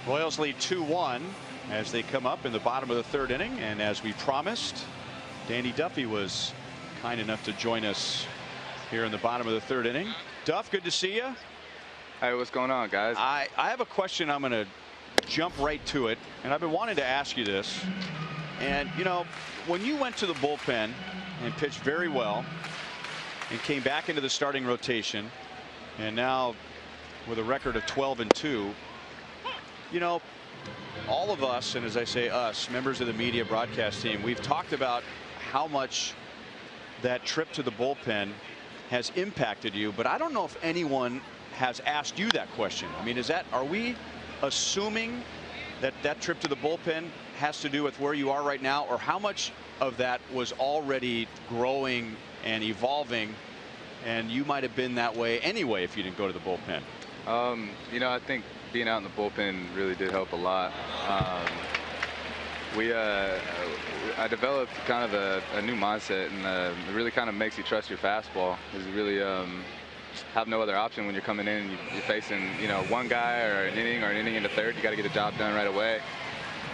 Royals lead 2-1 as they come up in the bottom of the third inning, and as we promised, Danny Duffy was kind enough to join us here in the bottom of the third inning. Duff, good to see you. Hey, what's going on, guys? I have a question. I'm going to jump right to it, and I've been wanting to ask you this. And you know, when you went to the bullpen and pitched very well and came back into the starting rotation, and now with a record of 12-2, you know, all of us, and as I say us, members of the media broadcast team, we've talked about how much that trip to the bullpen has impacted you, but I don't know if anyone has asked you that question. I mean, are we assuming that that trip to the bullpen has to do with where you are right now, or how much of that was already growing and evolving, and you might have been that way anyway if you didn't go to the bullpen? You know, I think being out in the bullpen really did help a lot. I developed kind of a new mindset, and it really kind of makes you trust your fastball. Because you really have no other option when you're coming in and you're facing, you know, one guy or an inning in the third. You got to get the job done right away,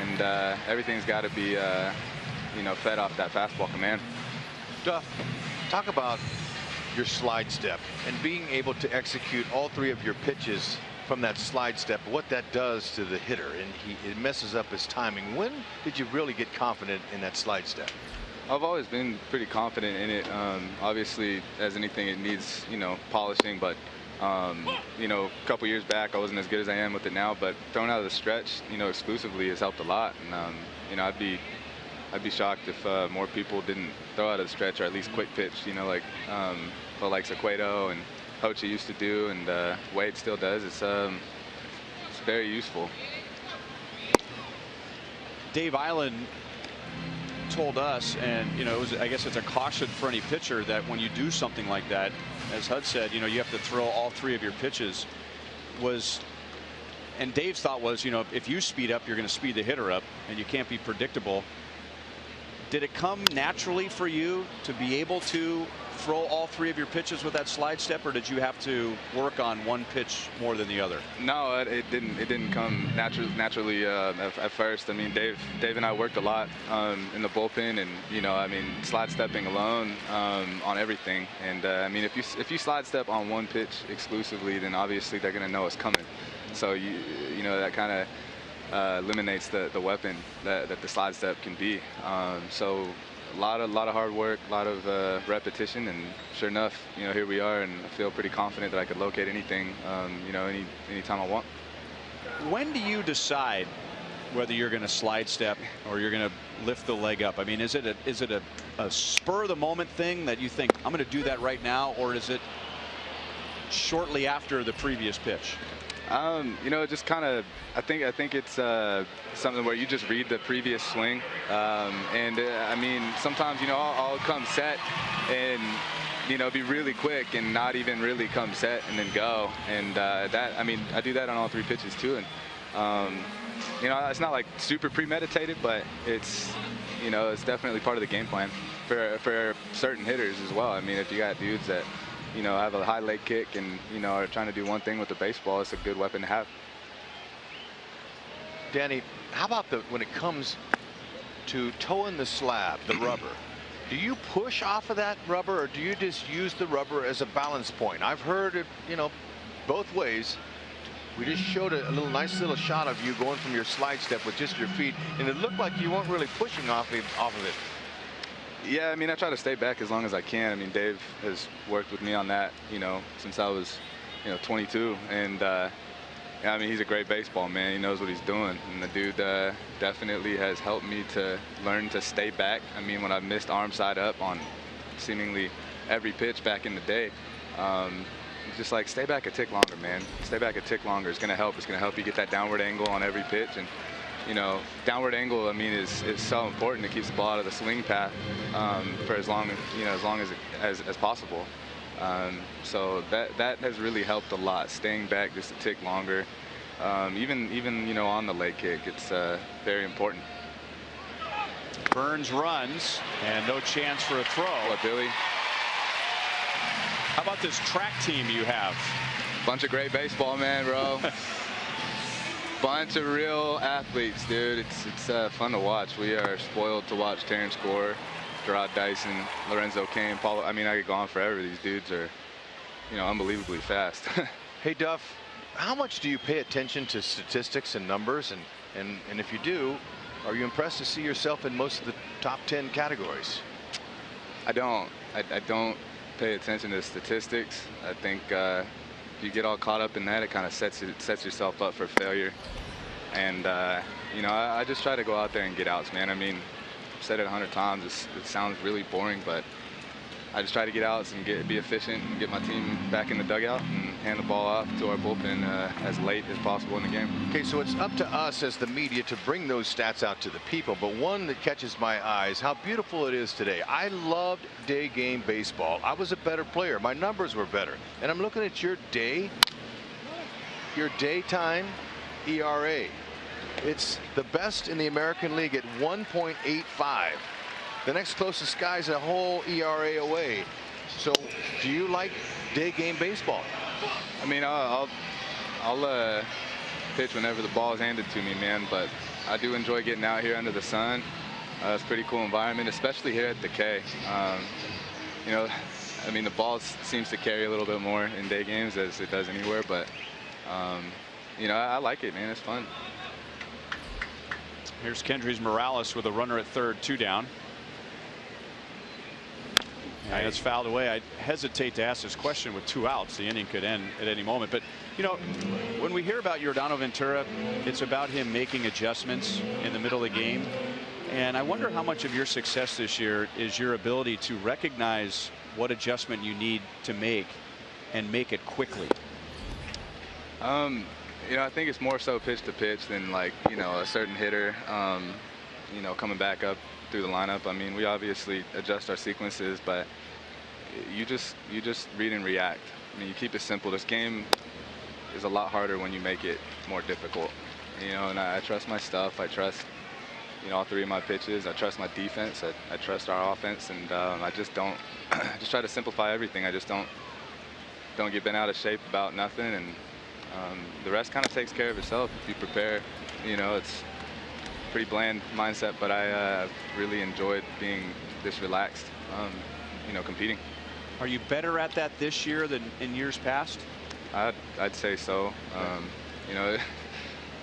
and everything's got to be, you know, fed off that fastball command. Duff, talk about your slide step and being able to execute all three of your pitches from that slide step, what that does to the hitter, and it messes up his timing. When did you really get confident in that slide step? I've always been pretty confident in it. Obviously, as anything, it needs, you know, polishing, but you know, a couple years back I wasn't as good as I am with it now, but throwing out of the stretch, you know, exclusively has helped a lot. And you know, I'd be shocked if more people didn't throw out of the stretch, or at least quick pitch, you know, like Sequedo and Hochi used to do, and Wade still does. It's very useful. Dave Eiland told us, and you know, I guess it's a caution for any pitcher, that when you do something like that, as Hud said, you know, you have to throw all three of your pitches. And Dave's thought was, you know, if you speed up, you're going to speed the hitter up, and you can't be predictable. Did it come naturally for you to be able to throw all three of your pitches with that slide step, or did you have to work on one pitch more than the other? No, it didn't come naturally at first. I mean, Dave and I worked a lot in the bullpen, and you know, I mean, slide stepping alone on everything. And I mean, if you slide step on one pitch exclusively, then obviously they're going to know it's coming. So you know, that kind of eliminates the weapon that the slide step can be. So a lot of hard work, a lot of repetition, and sure enough, you know, here we are, and I feel pretty confident that I could locate anything, you know, anytime I want. When do you decide whether you're going to slide step or you're going to lift the leg up? I mean, is it a spur of the moment thing that you think, I'm going to do that right now, or is it shortly after the previous pitch? You know, just kind of, I think it's something where you just read the previous swing, and I mean, sometimes, you know, I'll come set and, you know, be really quick and not even really come set and then go, and that, I mean, I do that on all three pitches too, and you know, it's not like super premeditated, but it's, you know, it's definitely part of the game plan for certain hitters as well. I mean, if you got dudes that, you know, have a high leg kick and, you know, are trying to do one thing with the baseball, it's a good weapon to have. Danny, how about when it comes to toeing the slab, the rubber, do you push off of that rubber, or do you just use the rubber as a balance point? I've heard it, you know, both ways. We just showed a nice little shot of you going from your slide step with just your feet, and it looked like you weren't really pushing off of it. Yeah, I mean, I try to stay back as long as I can. I mean, Dave has worked with me on that, you know, since I was, you know, 22. And, yeah, I mean, he's a great baseball man. He knows what he's doing. And the dude definitely has helped me to learn to stay back. I mean, when I missed arm side up on seemingly every pitch back in the day, just like, stay back a tick longer, man. Stay back a tick longer. It's going to help. It's going to help you get that downward angle on every pitch. And, you know, downward angle, I mean, is so important. It keeps the ball out of the swing path for as long as possible. So that has really helped a lot. Staying back just a tick longer, even you know, on the leg kick, it's very important. Burns runs, and no chance for a throw. What, Billy? How about this track team you have? Bunch of great baseball, man, bro. bunch of real athletes, dude. It's fun to watch. We are spoiled to watch Terrence Gore, Gerard Dyson, Lorenzo Cain, Paulo. I mean, I could go on forever. These dudes are, unbelievably fast. Hey, Duff, how much do you pay attention to statistics and numbers? And if you do, are you impressed to see yourself in most of the top 10 categories? I don't. I don't pay attention to statistics. I think if you get all caught up in that, it kind of sets yourself up for failure. And I just try to go out there and get outs, man. I mean, I've said it 100 times. It sounds really boring, but I just try to get outs and be efficient and get my team back in the dugout and hand the ball off to our bullpen as late as possible in the game. Okay, so it's up to us as the media to bring those stats out to the people, but one that catches my eyes, how beautiful it is today. I loved day game baseball. I was a better player. My numbers were better. And I'm looking at your daytime ERA. It's the best in the American League at 1.85. The next closest guy's a whole ERA away. So do you like day game baseball? I mean, I'll pitch whenever the ball is handed to me, man. But I do enjoy getting out here under the sun. It's a pretty cool environment, especially here at the K. I mean, the ball seems to carry a little bit more in day games as it does anywhere. But, I like it, man. It's fun. Here's Kendrys Morales with a runner at third, 2 down. And it's fouled away. I hesitate to ask this question with 2 outs. The inning could end at any moment. But, when we hear about Yordano Ventura, it's about him making adjustments in the middle of the game. And I wonder how much of your success this year is your ability to recognize what adjustment you need to make and make it quickly. I think it's more so pitch to pitch than a certain hitter, coming back up through the lineup. I mean, we obviously adjust our sequences, but you just read and react. I mean, you keep it simple. This game is a lot harder when you make it more difficult. And I trust my stuff. I trust, all 3 of my pitches. I trust my defense. I trust our offense, and I just don't. Just try to simplify everything. I just don't get bent out of shape about nothing, and the rest kind of takes care of itself if you prepare. It's pretty bland mindset, but I really enjoyed being this relaxed, competing. Are you better at that this year than in years past? I'd say so. I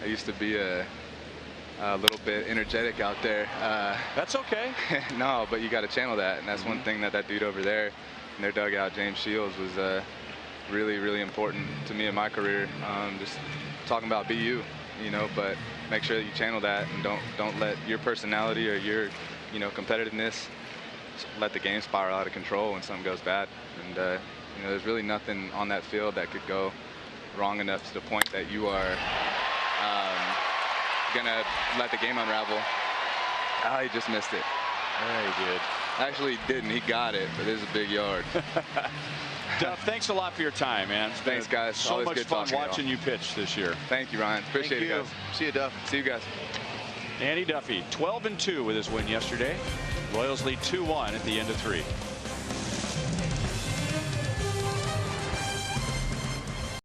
used to be a little bit energetic out there. That's okay. No, but you got to channel that, and that's one thing that dude over there in their dugout, James Shields, was really, really important to me in my career. Just talking about be you, but make sure that you channel that and don't let your personality or your competitiveness let the game spiral out of control when something goes bad. And there's really nothing on that field that could go wrong enough to the point that you are gonna let the game unravel. He just missed it. Yeah, he did. Actually, he didn't. He got it, but it is a big yard. Duff, thanks a lot for your time, man. Thanks, guys. So Always much good fun talking to watching you pitch this year. Thank you, Ryan. Appreciate it, guys. See you, Duff. See you guys. Andy Duffy, 12-2 with his win yesterday. Royals lead 2-1 at the end of 3.